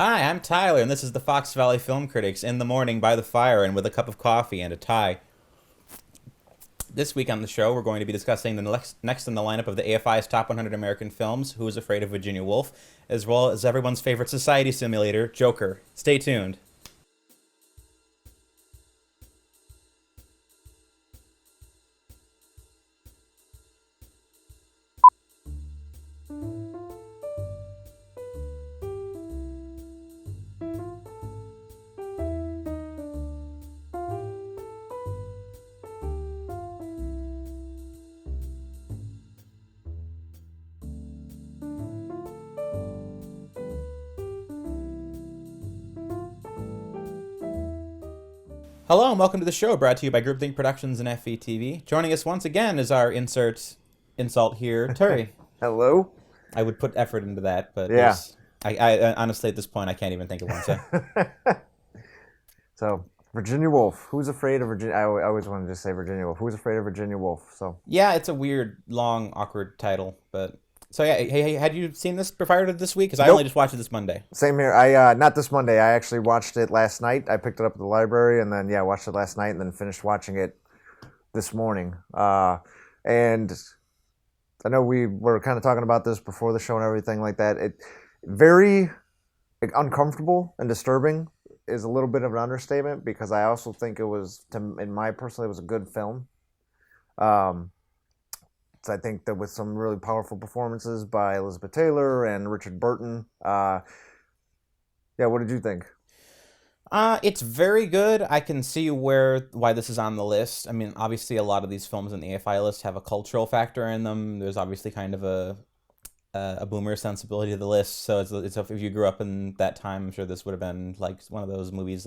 Hi, I'm Tyler, and this is the Fox Valley Film Critics in the morning by the fire and with a cup of coffee and a tie. This week on the show, we're going to be discussing the next in the lineup of the AFI's Top 100 American Films, Who is Afraid of Virginia Woolf, as well as everyone's favorite society simulator, Joker. Stay tuned. Hello and welcome to the show, brought to you by Groupthink Productions and FVTV. Joining us once again is our insult here, Terry. Hello? I would put effort into that, but Yeah. I honestly at this point I can't even think of one. So So, Virginia Woolf. Who's afraid of Virginia? I always wanted to say Virginia Woolf. Who's afraid of Virginia Woolf? So, yeah, it's a weird, long, awkward title, but so yeah. Hey, had you seen this prior to this week? Because I Nope. only just watched it this Monday. same here. I not this Monday. I actually watched it last night. I picked it up at the library and then watched it last night and then finished watching it this morning. And I know we were kind of talking about this before the show and everything like that. It very uncomfortable and disturbing is a little bit of an understatement because I also think it was, in my personally, it was a good film. So I think that with some really powerful performances by Elizabeth Taylor and Richard Burton. What did you think? It's very good. I can see why this is on the list. I mean, obviously, a lot of these films on the AFI list have a cultural factor in them. There's obviously kind of a boomer sensibility to the list. So it's if you grew up in that time, I'm sure this would have been like one of those movies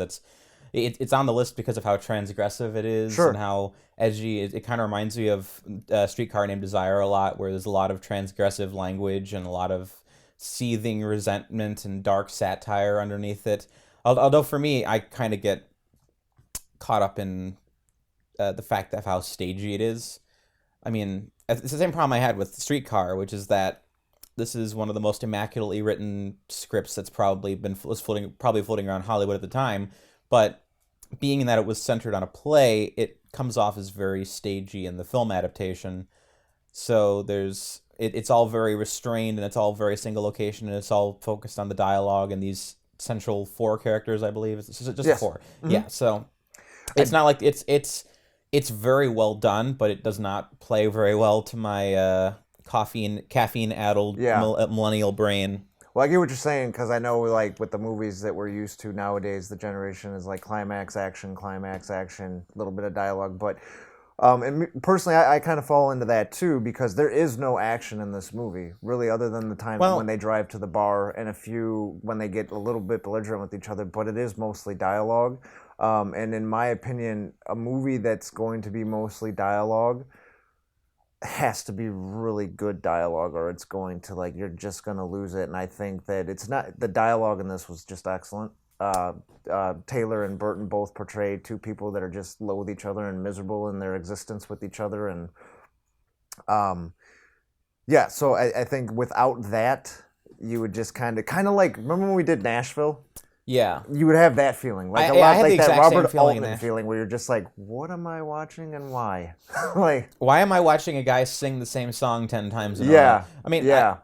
it's on the list because of how transgressive it is Sure. and how edgy. It kind of reminds me of Streetcar Named Desire a lot, where there's a lot of transgressive language and a lot of seething resentment and dark satire underneath it. Although for me, I kind of get caught up in the fact of how stagey it is. I mean, it's the same problem I had with Streetcar, which is that this is one of the most immaculately written scripts that's probably floating around Hollywood at the time. But being that it was centered on a play, it comes off as very stagey in the film adaptation. So it's all very restrained and it's all very single location and it's all focused on the dialogue and these central four characters, I believe. It's just Yes. four. Mhm. Yeah, so it's not like it's very well done, but it does not play very well to my caffeine-addled Yeah. millennial brain. Well, I get what you're saying because I know, like, with the movies that we're used to nowadays, the generation is like climax, action, a little bit of dialogue. But, personally, I kind of fall into that too because there is no action in this movie, really, other than the time Well- when they drive to the bar and a few when they get a little bit belligerent with each other. But it is mostly dialogue. And in my opinion, a movie that's going to be mostly dialogue has to be really good dialogue or it's going to, like, you're just going to lose it. And I think that it's not, the dialogue in this was just excellent. Taylor and Burton both portrayed two people that are just loathe each other and miserable in their existence with each other. And so I think without that, you would just kind of like, remember when we did Nashville? Yeah. You would have that feeling, like I a lot had like the that exact same Robert feeling in Altman that. feeling, where you're just like, "What am I watching and why?" Like, Why am I watching a guy sing the same song 10 times in a Yeah, row? I mean, yeah.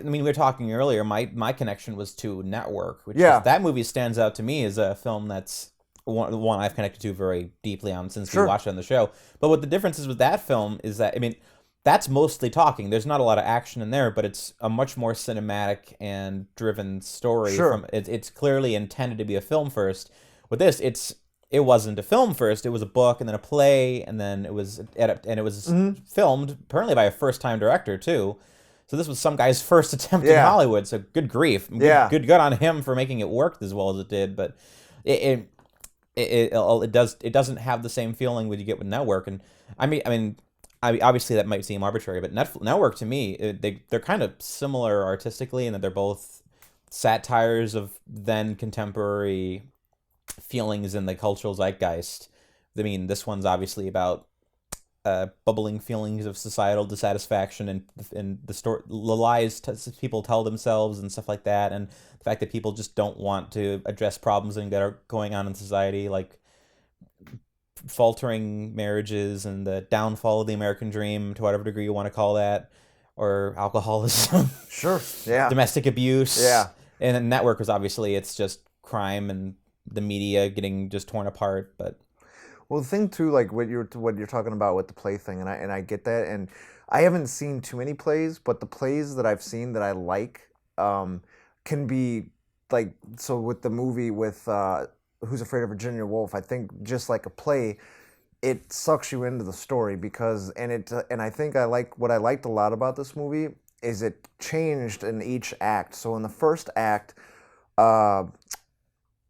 we were talking earlier. My connection was to Network, which Yeah. that movie stands out to me as a film that's one I've connected to very deeply on since Sure. we watched it on the show. But what the difference is with that film is that, I mean, that's mostly talking. There's not a lot of action in there, but it's a much more cinematic and driven story. Sure. It's clearly intended to be a film first. With this, it wasn't a film first. It was a book and then a play, and then it was filmed apparently by a first-time director too. So this was some guy's first attempt in Yeah. Hollywood. So good grief, Yeah. good on him for making it work as well as it did. But it doesn't have the same feeling that you get with Network. And I mean, obviously that might seem arbitrary, but Network to me, they're kind of similar artistically in that they're both satires of then contemporary feelings in the cultural zeitgeist. I mean, this one's obviously about bubbling feelings of societal dissatisfaction and the lies people tell themselves and stuff like that, and the fact that people just don't want to address problems that are going on in society, like faltering marriages and the downfall of the American dream, to whatever degree you want to call that, or alcoholism, Sure. Yeah. domestic abuse. Yeah. And then Network was obviously, it's just crime and the media getting just torn apart. But Well, the thing too, like what you're talking about with the play thing, and I get that, and I haven't seen too many plays, but the plays that I've seen that I like can be like, so with the movie with Who's Afraid of Virginia Woolf, I think just like a play, it sucks you into the story because and I think what I liked a lot about this movie is it changed in each act. So in the first act,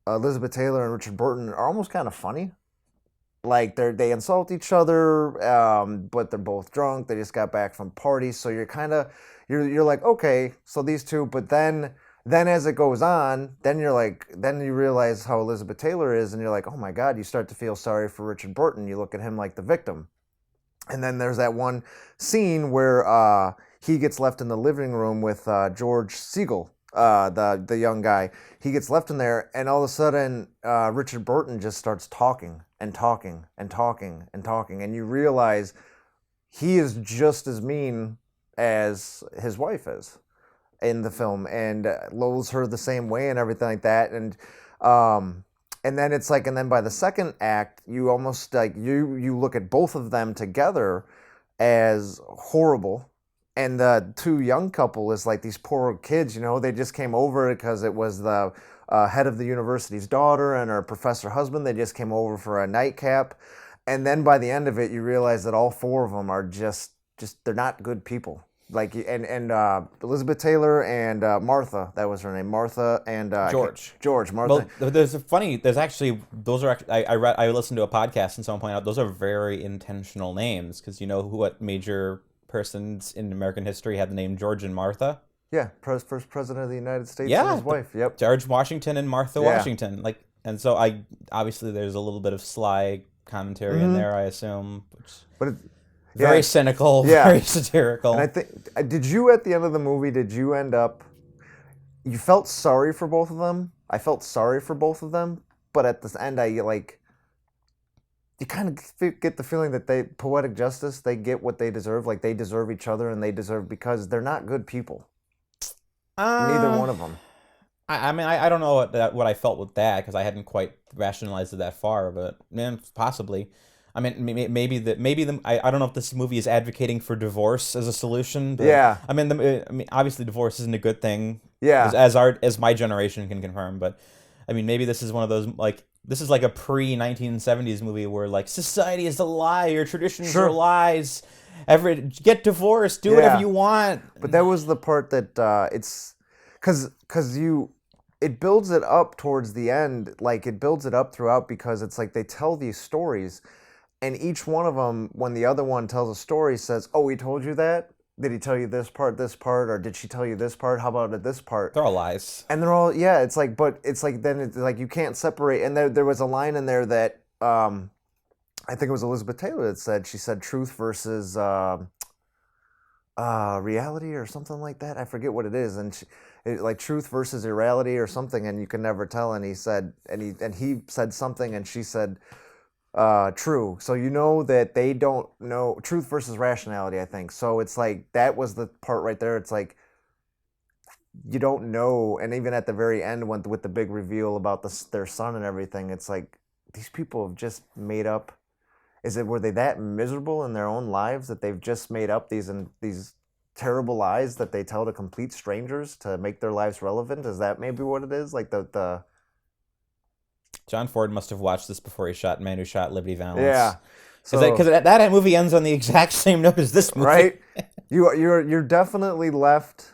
Elizabeth Taylor and Richard Burton are almost kind of funny. Like they insult each other, but they're both drunk. They just got back from parties, so you're like, okay, so these two. But then as it goes on, then you realize how Elizabeth Taylor is, and you're like, oh my God, you start to feel sorry for Richard Burton. You look at him like the victim. And then there's that one scene where he gets left in the living room with George Siegel, the young guy. He gets left in there, and all of a sudden, Richard Burton just starts talking and talking and talking and talking, and you realize he is just as mean as his wife is in the film, and loathes her the same way and everything like that. And then it's like, and then by the second act, you almost like you look at both of them together as horrible. And the two young couple is like these poor kids, they just came over because it was the head of the university's daughter and her professor husband. They just came over for a nightcap. And then by the end of it, you realize that all four of them are just they're not good people. Like, and Elizabeth Taylor and Martha, that was her name, Martha and Martha. Well, there's actually, those are actually, I listened to a podcast and someone pointed out those are very intentional names, because you know what major persons in American history had the name George and Martha? Yeah, first president of the United States and his wife. Yep, George Washington and Martha Washington. Like, and so obviously there's a little bit of sly commentary in there, I assume, but very cynical, very satirical. And I think, did you at the end of the movie? Did you end up? You felt sorry for both of them. I felt sorry for both of them, but at the end, you kind of get the feeling that poetic justice, they get what they deserve. Like, they deserve each other, and they deserve, because they're not good people. Neither one of them. I mean, I don't know what I felt with that, because I hadn't quite rationalized it that far, but possibly. I mean, maybe I don't know if this movie is advocating for divorce as a solution. But, yeah. I mean, obviously divorce isn't a good thing. Yeah. As my generation can confirm, but I mean, maybe this is one of those, like, this is like a pre-1970s movie where, like, society is a lie, your traditions are lies. Get divorced, do whatever you want. But that was the part that it's because it builds it up towards the end, like it builds it up throughout, because it's like they tell these stories, and each one of them, when the other one tells a story, says, "Oh, he told you that? Did he tell you this part, or did she tell you this part? How about this part?" They're all lies. And they're all, it's like, but it's like, then it's like you can't separate. And there was a line in there that I think it was Elizabeth Taylor that she said truth versus reality or something like that. I forget what it is. And like truth versus irreality or something, and you can never tell. And he said something, and she said true. So you know that they don't know truth versus rationality, I think. So it's like, that was the part right there. It's like, you don't know. And even at the very end, with the big reveal about their son and everything, it's like, these people have just made up. Were they that miserable in their own lives that they've just made up these terrible lies that they tell to complete strangers to make their lives relevant? Is that maybe what it is? Like the John Ford must have watched this before he shot Man Who Shot Liberty Valance. Yeah, because that movie ends on the exact same note as this movie. Right? You're definitely left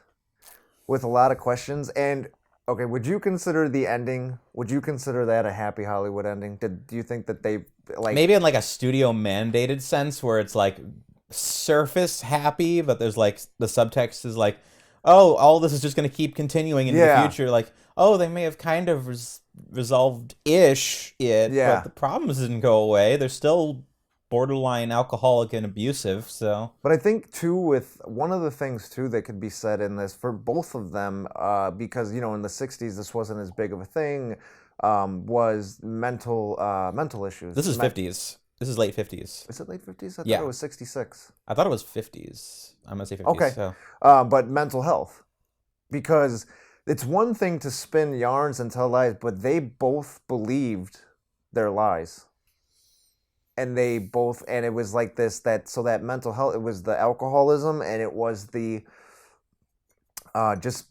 with a lot of questions. And okay, would you consider the ending? Would you consider that a happy Hollywood ending? Do you think that they like, maybe in like a studio mandated sense where it's like surface happy, but there's like the subtext is like, oh, all this is just going to keep continuing into the future. Like, oh, they may have kind of resolved-ish it, but the problems didn't go away. They're still borderline alcoholic and abusive. So, But I think too, with one of the things too that could be said in this for both of them, because in the '60s this wasn't as big of a thing, was mental issues. this is 50s. This is late 50s. Is it late '50s? I thought Yeah. it was '66. I thought it was 50s. I'm gonna say 50s. Okay. So. But mental health, because it's one thing to spin yarns and tell lies, but they both believed their lies. And they both, and it was like this, that mental health, it was the alcoholism, and it was the just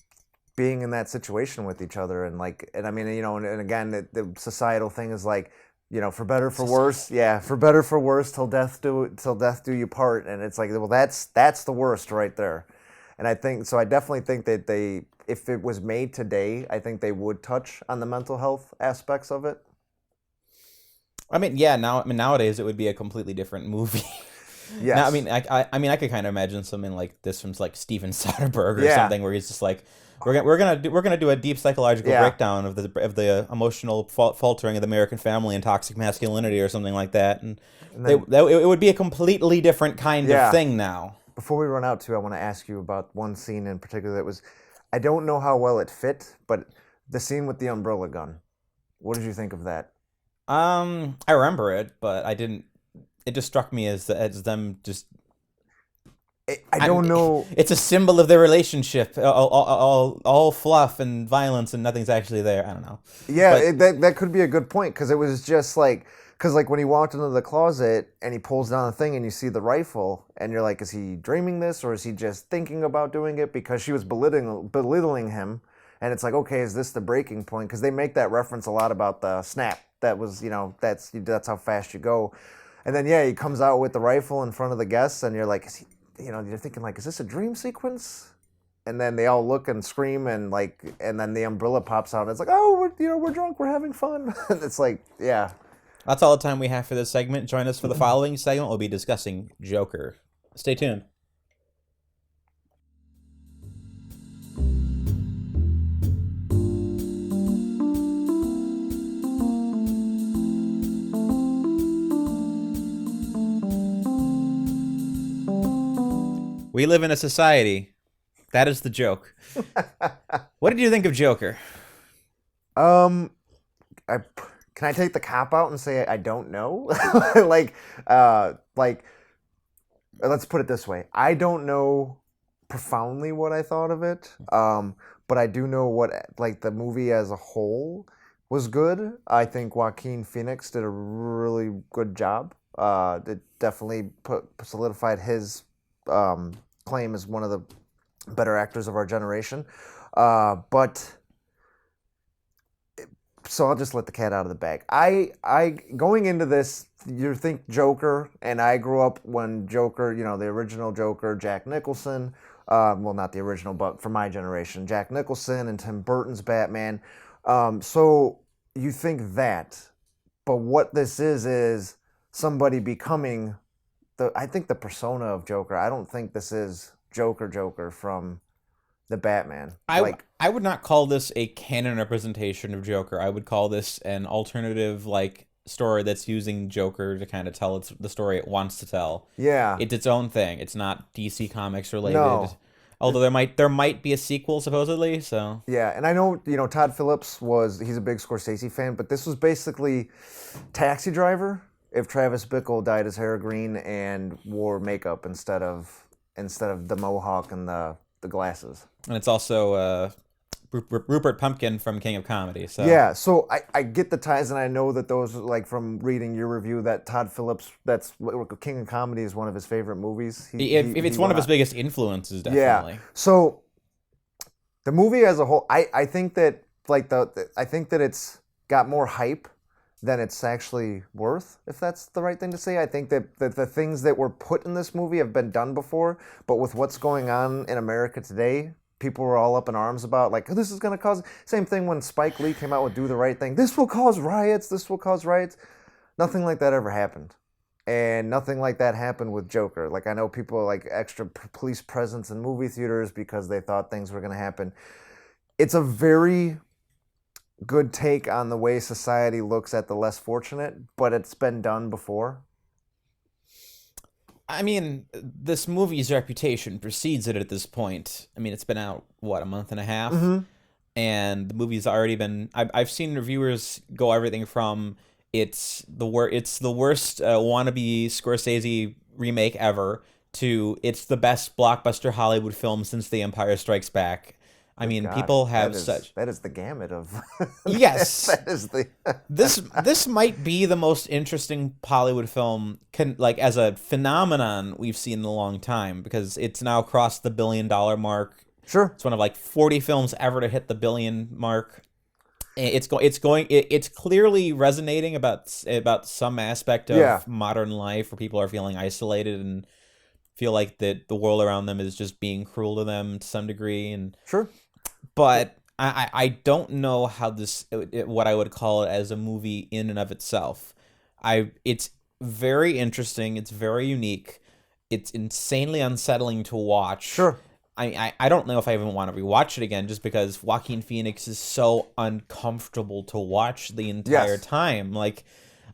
being in that situation with each other. And I mean, and again, the societal thing is like, for better, for worse. Yeah, for better, for worse, till death do you part. And it's like, well, that's the worst right there. And I definitely think that if it was made today, I think they would touch on the mental health aspects of it. I mean, yeah. Nowadays it would be a completely different movie. Yes. Now, I could kind of imagine something like this from like Steven Soderbergh or something, where he's just like, we're gonna do a deep psychological breakdown of the emotional faltering of the American family and toxic masculinity or something like that, and then, it would be a completely different kind of thing now. Before we run out, too, I want to ask you about one scene in particular that was, I don't know how well it fit, but the scene with the umbrella gun. What did you think of that? I remember it, but I didn't. It just struck me as them just. I don't know. It's a symbol of their relationship, all fluff and violence, and nothing's actually there. I don't know. Yeah, that could be a good point, because it was just like, when he walked into the closet and he pulls down the thing and you see the rifle, and you're like, is he dreaming this, or is he just thinking about doing it? Because she was belittling him, and it's like, okay, is this the breaking point? Because they make that reference a lot about the snap. That was, that's how fast you go. And then, he comes out with the rifle in front of the guests, and you're like, is he, you're thinking like, is this a dream sequence? And then they all look and scream, and then the umbrella pops out, and it's like, oh, we're drunk, we're having fun. And it's like, yeah. That's all the time we have for this segment. Join us for the following segment. We'll be discussing Joker. Stay tuned. We live in a society. That is the joke. What did you think of Joker? Can I take the cop out and say I don't know? Let's put it this way. I don't know profoundly what I thought of it, but I do know what the movie as a whole was good. I think Joaquin Phoenix did a really good job. It definitely solidified his claim as one of the better actors of our generation. But so I'll just let the cat out of the bag. I going into this, you think Joker, and I grew up when Joker, the original Joker, Jack Nicholson. Well, not the original, but for my generation, Jack Nicholson and Tim Burton's Batman. So you think that, but what this is somebody becoming I think the persona of Joker. I don't think this is Joker from the Batman. I would not call this a canon representation of Joker. I would call this an alternative story that's using Joker to kind of tell the story it wants to tell. Yeah. It's its own thing. It's not DC Comics related. No. Although there might be a sequel supposedly, so. Yeah, and I know, Todd Phillips he's a big Scorsese fan, but this was basically Taxi Driver if Travis Bickle dyed his hair green and wore makeup instead of the mohawk and the glasses. And it's also Rupert Pumpkin from King of Comedy. So yeah, so I get the ties, and I know that those, from reading your review, that Todd Phillips, that's King of Comedy is one of his favorite movies. If it's one of his biggest influences, definitely. Yeah. So the movie as a whole, I think that I think that it's got more hype than it's actually worth, if that's the right thing to say. I think that the things that were put in this movie have been done before, but with what's going on in America today, people were all up in arms about, this is going to cause... Same thing when Spike Lee came out with Do the Right Thing. This will cause riots. Nothing like that ever happened. And nothing like that happened with Joker. I know people extra police presence in movie theaters because they thought things were going to happen. It's a very good take on the way society looks at the less fortunate, but it's been done before. I mean, this movie's reputation precedes it at this point. I mean, it's been out, what, a month and a half? Mm-hmm. And the movie's already been. I've seen reviewers go everything from it's the worst wannabe Scorsese remake ever to it's the best blockbuster Hollywood film since The Empire Strikes Back. I Good mean, God, people have such. that is the gamut of. Yes, that is the. this might be the most interesting Hollywood film like as a phenomenon we've seen in a long time because it's now crossed the $1 billion mark. Sure. It's one of like 40 films ever to hit the billion mark. It's clearly resonating about some aspect of modern life where people are feeling isolated and feel like that the world around them is just being cruel to them to some degree. And Sure. but I don't know how what I would call it as a movie in and of itself. It's very interesting. It's very unique. It's insanely unsettling to watch. Sure. I don't know if I even want to rewatch it again just because Joaquin Phoenix is so uncomfortable to watch the entire time. Like,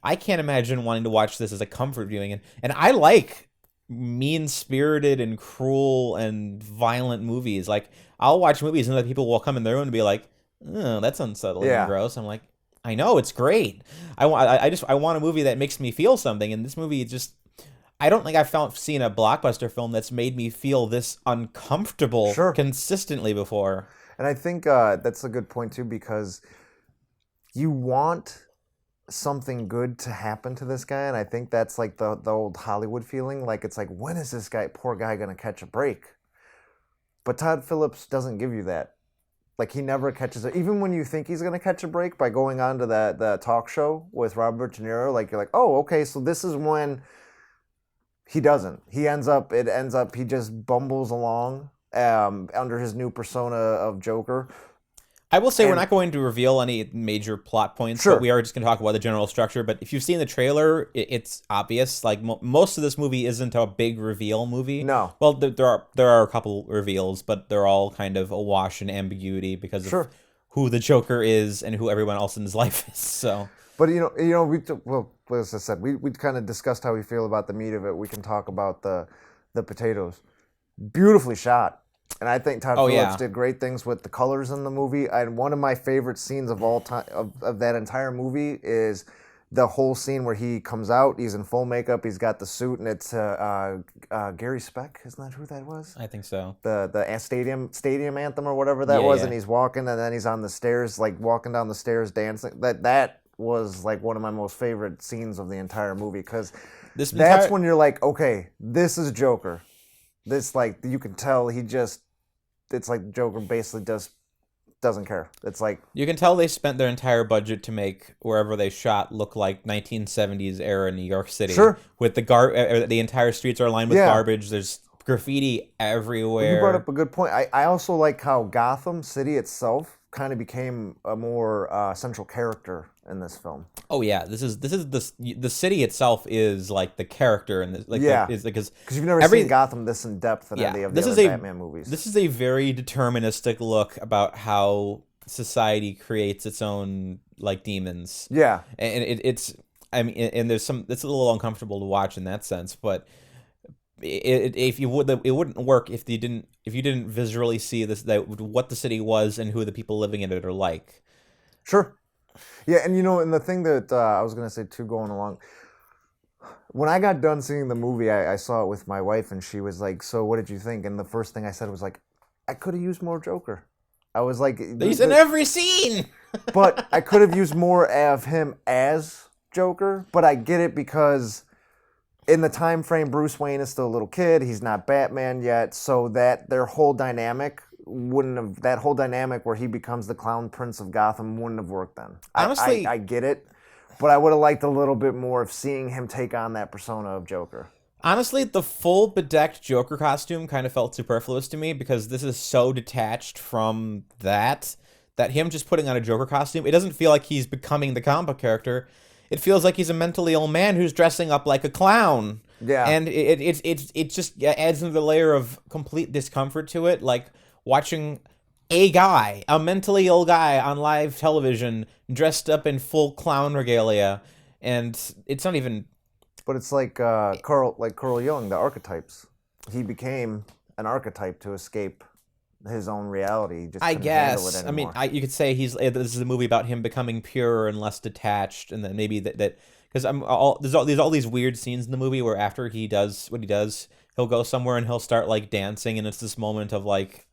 I can't imagine wanting to watch this as a comfort viewing. And I like mean-spirited and cruel and violent movies. Like, I'll watch movies and other people will come in their room and be like, oh, that's unsettling and gross. I'm like, I know, it's great. I want a movie that makes me feel something, and this movie just... I don't think I've seen a blockbuster film that's made me feel this uncomfortable consistently before. And I think that's a good point, too, because you want something good to happen to this guy, and I think that's like the old Hollywood feeling. Like, it's like, when is this poor guy going to catch a break? But Todd Phillips doesn't give you that. Like, he never catches it. Even when you think he's going to catch a break by going on to the talk show with Robert De Niro, like, you're like, oh, okay, so this is when... He doesn't. He just bumbles along under his new persona of Joker. I will say we're not going to reveal any major plot points, but we are just going to talk about the general structure. But if you've seen the trailer, it's obvious. Like most of this movie isn't a big reveal movie. No. Well, there are a couple reveals, but they're all kind of awash in ambiguity because of who the Joker is and who everyone else in his life is. So. But as I said, we kind of discussed how we feel about the meat of it. We can talk about the potatoes. Beautifully shot, and I think Todd Phillips did great things with the colors in the movie. And one of my favorite scenes of all time of that entire movie is the whole scene where he comes out. He's in full makeup. He's got the suit, and it's Gary Speck. Isn't that who that was? I think so. The stadium anthem or whatever that was, and he's walking, and then he's on the stairs, like walking down the stairs dancing. That was like one of my most favorite scenes of the entire movie because that's when you're like, okay, this is Joker. This, like, you can tell it's like Joker basically doesn't care. It's like you can tell they spent their entire budget to make wherever they shot look like 1970s era New York City. Sure. With the entire streets are lined with garbage. There's graffiti everywhere. You brought up a good point. I also like how Gotham City itself kind of became a more central character in this film. Oh yeah, the city itself is like the character in this. Like because you've never seen Gotham this in depth in any of the other Batman movies. This is a very deterministic look about how society creates its own like demons. Yeah, and it's it's a little uncomfortable to watch in that sense, but. It wouldn't work if you didn't visually see what the city was and who the people living in it are like. Sure. Yeah, and and the thing that I was gonna say too, going along, when I got done seeing the movie, I saw it with my wife, and she was like, "So what did you think?" And the first thing I said was like, "I could have used more Joker." I was like, "He's in every scene." But I could have used more of him as Joker. But I get it because. In the time frame, Bruce Wayne is still a little kid. He's not Batman yet, so that whole dynamic where he becomes the Clown Prince of Gotham wouldn't have worked then. Honestly, I get it, but I would have liked a little bit more of seeing him take on that persona of Joker. Honestly, the full bedecked Joker costume kind of felt superfluous to me because this is so detached from that him just putting on a Joker costume, it doesn't feel like he's becoming the comic book character. It feels like he's a mentally ill man who's dressing up like a clown. Yeah. And it just adds another layer of complete discomfort to it, like watching a mentally ill guy on live television dressed up in full clown regalia. And it's not even But it's like Carl Jung, the archetypes. He became an archetype to escape his own reality. He just I couldn't handle it guess. I mean, anymore. you could say this is a movie about him becoming purer and less detached, and then maybe that because there's all these weird scenes in the movie where after he does what he does, he'll go somewhere and he'll start like dancing, and it's this moment of like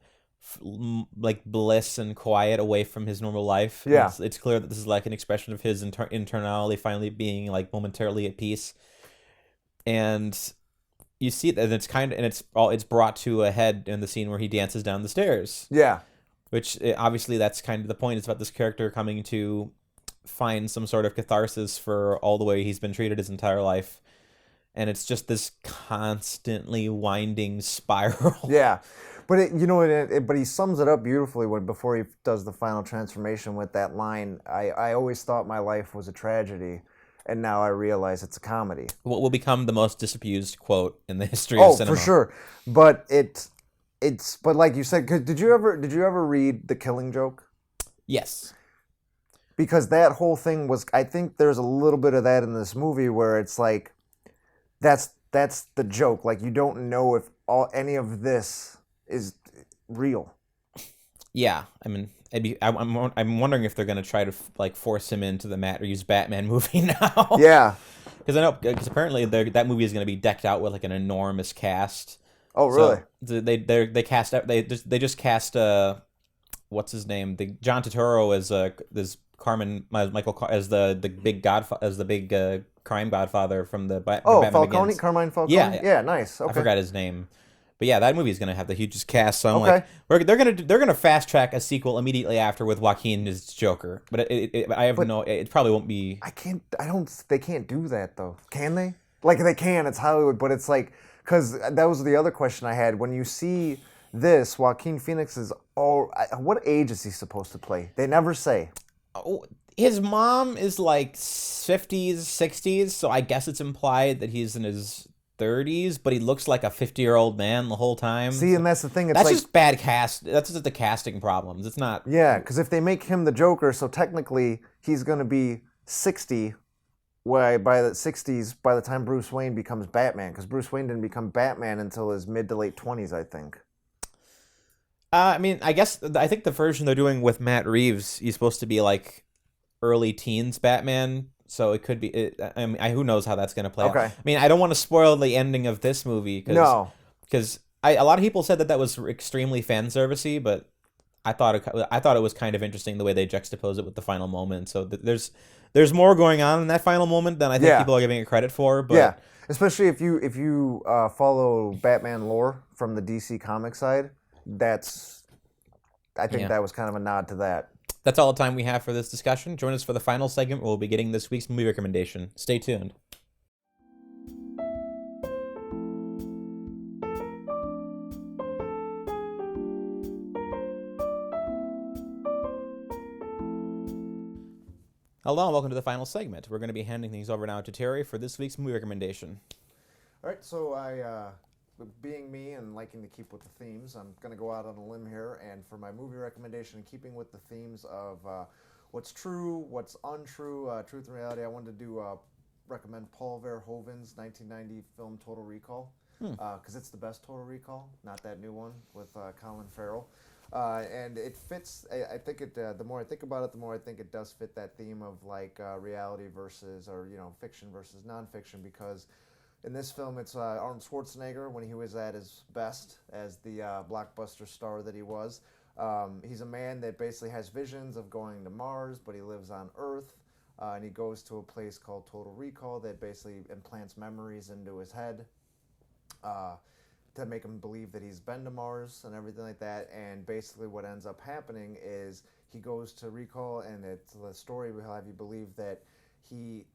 bliss and quiet away from his normal life. And Yeah. it's clear that this is like an expression of his internality finally being like momentarily at peace, and you see that it's brought to a head in the scene where he dances down the stairs, Yeah. which obviously that's kind of the point. It's about this character coming to find some sort of catharsis for all the way he's been treated his entire life, and it's just this constantly winding spiral. Yeah. But but he sums it up beautifully before he does the final transformation with that line. I always thought my life was a tragedy, and now I realize it's a comedy. What will become the most disabused quote in the history of cinema. Oh, for sure. But but like you said, did you ever read The Killing Joke? Yes. Because that whole thing was, I think there's a little bit of that in this movie where it's like, that's the joke. Like, you don't know if any of this is real. Yeah, I mean, I'm wondering if they're gonna try to like force him into the Matt Reeves Batman movie now. Yeah. Because apparently that movie is gonna be decked out with like an enormous cast. Oh, really? So they just cast what's his name, the John Turturro as as the big crime godfather from the Batman Falcone, Begins. Carmine Falcone. Yeah, Nice. Okay. I forgot his name. But yeah, that movie is gonna have the hugest cast. So I'm Okay. like, they're gonna fast track a sequel immediately after with Joaquin as Joker. But it probably won't be. They can't do that though. Can they? Like, they can. It's Hollywood, but it's like, because that was the other question I had. When you see this, Joaquin Phoenix is what age is he supposed to play? They never say. Oh, his mom is like 50s, 60s, so I guess it's implied that he's in his 30s, but he looks like a 50-year-old man the whole time. See, and that's the thing. That's just bad cast. That's just the casting problems. It's not. Yeah, because if they make him the Joker, so technically he's going to be 60. By the 60s, by the time Bruce Wayne becomes Batman, because Bruce Wayne didn't become Batman until his mid to late 20s, I think. I mean, I think the version they're doing with Matt Reeves, he's supposed to be like early teens Batman. So it could be. I mean, who knows how that's going to play out. I mean, I don't want to spoil the ending of this movie. Because a lot of people said that was extremely fan servicey, but I thought it was kind of interesting the way they juxtapose it with the final moment. So there's more going on in that final moment than I think people are giving it credit for. But yeah, especially if you follow Batman lore from the DC comic side, I think that was kind of a nod to that. That's all the time we have for this discussion. Join us for the final segment where we'll be getting this week's movie recommendation. Stay tuned. Hello and welcome to the final segment. We're going to be handing things over now to Terry for this week's movie recommendation. All right, so being me and liking to keep with the themes, I'm going to go out on a limb here, and for my movie recommendation, in keeping with the themes of what's true, what's untrue, truth and reality, I wanted to recommend Paul Verhoeven's 1990 film Total Recall, because it's the best Total Recall, not that new one with Colin Farrell. And it fits. I think it. The more I think about it, the more I think it does fit that theme of like reality versus, or fiction versus nonfiction. Because in this film, it's Arnold Schwarzenegger when he was at his best as the blockbuster star that he was. He's a man that basically has visions of going to Mars, but he lives on Earth, and he goes to a place called Total Recall that basically implants memories into his head. To make him believe that he's been to Mars and everything like that. And basically what ends up happening is he goes to recall, and the story will have you believe that he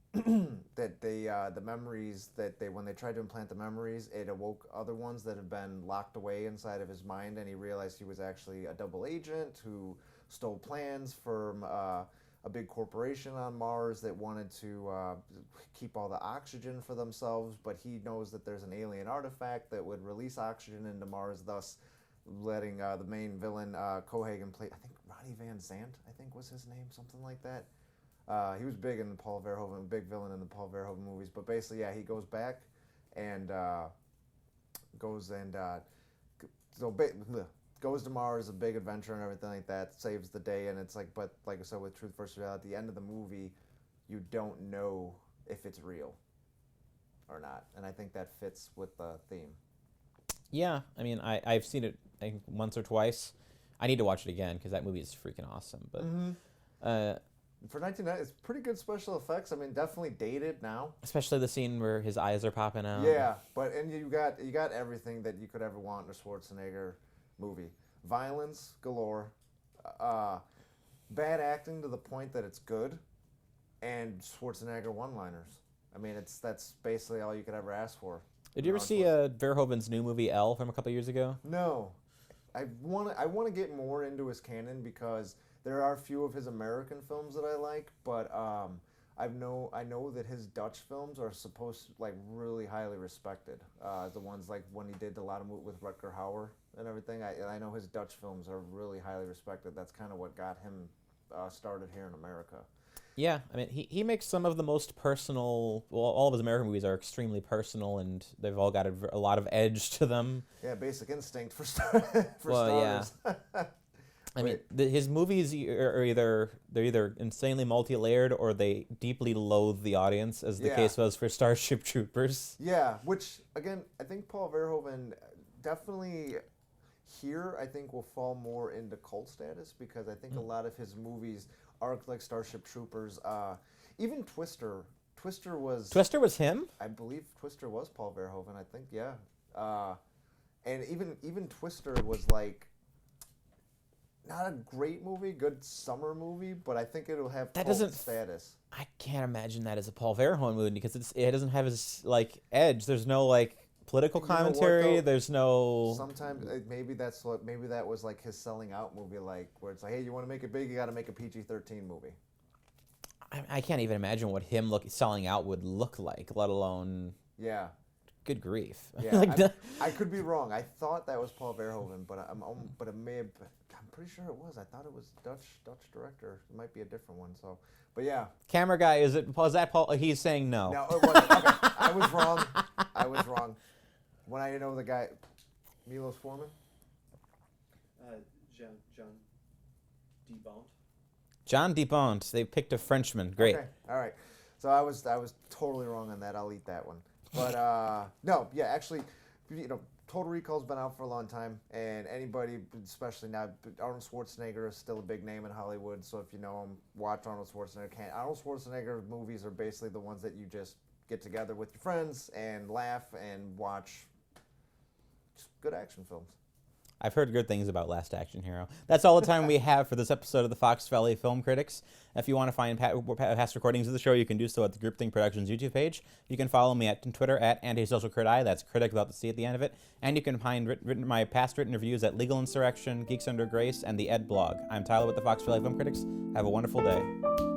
that the memories that when they tried to implant the memories, it awoke other ones that had been locked away inside of his mind, and he realized he was actually a double agent who stole plans from a big corporation on Mars that wanted to keep all the oxygen for themselves, but he knows that there's an alien artifact that would release oxygen into Mars, thus letting the main villain, Cohagen, play, I think Ronnie Van Zant, I think was his name, something like that. He was big in the Paul Verhoeven, big villain in the Paul Verhoeven movies. But basically, yeah, he goes back and goes and so goes to Mars, a big adventure and everything like that, saves the day, and it's like, but like I said, with Truth versus Reality, at the end of the movie, you don't know if it's real or not, and I think that fits with the theme. Yeah, I mean, I've seen it I think once or twice. I need to watch it again because that movie is freaking awesome. But for 1990, it's pretty good special effects. I mean, definitely dated now. Especially the scene where his eyes are popping out. Yeah, but and you got everything that you could ever want in a Schwarzenegger movie. Violence galore, bad acting to the point that it's good, and Schwarzenegger one-liners. I mean, that's basically all you could ever ask for. Did you ever see Verhoeven's new movie Elle from a couple years ago? No, I want to get more into his canon because there are a few of his American films that I like, but I know that his Dutch films are supposed to, like, really highly respected. The ones like when he did a lot of with Rutger Hauer and everything. I know his Dutch films are really highly respected. That's kind of what got him started here in America. Yeah, I mean, he makes some of the most personal. Well, all of his American movies are extremely personal, and they've all got a lot of edge to them. Yeah, Basic Instinct for starters. Yeah. I mean, his movies are either insanely multi-layered or they deeply loathe the audience, as the case was for Starship Troopers. Yeah, which again, I think Paul Verhoeven definitely here I think will fall more into cult status because I think a lot of his movies are like Starship Troopers. Even Twister. Twister was him? I believe Twister was Paul Verhoeven. I think and even Twister was like. Not a great movie, good summer movie, but I think it'll have cult status. I can't imagine that as a Paul Verhoeven movie because it doesn't have his like edge. There's no like political commentary. There's no. Sometimes maybe that was like his selling out movie, like where it's like, hey, you want to make it big, you got to make a PG-13 movie. I can't even imagine what him selling out would look like, let alone. Yeah. Good grief. Yeah, I could be wrong. I thought that was Paul Verhoeven, but it may have. I'm pretty sure it was. I thought it was Dutch director. It might be a different one. So, but yeah. Camera guy, is that Paul? He's saying no. No, it wasn't. Okay, I was wrong. When I know the guy, Milos Forman. John DeBont. They picked a Frenchman. Great. Okay, all right. So I was totally wrong on that. I'll eat that one. But no, yeah, actually, Total Recall's been out for a long time, and anybody, especially now, Arnold Schwarzenegger is still a big name in Hollywood. So if you know him, watch Arnold Schwarzenegger. Arnold Schwarzenegger movies are basically the ones that you just get together with your friends and laugh and watch. Just good action films. I've heard good things about Last Action Hero. That's all the time we have for this episode of the Fox Valley Film Critics. If you want to find past recordings of the show, you can do so at the Groupthink Productions YouTube page. You can follow me on Twitter at AntisocialCritI. That's critic without the C at the end of it. And you can find my past written reviews at Legal Insurrection, Geeks Under Grace, and the Ed blog. I'm Tyler with the Fox Valley Film Critics. Have a wonderful day.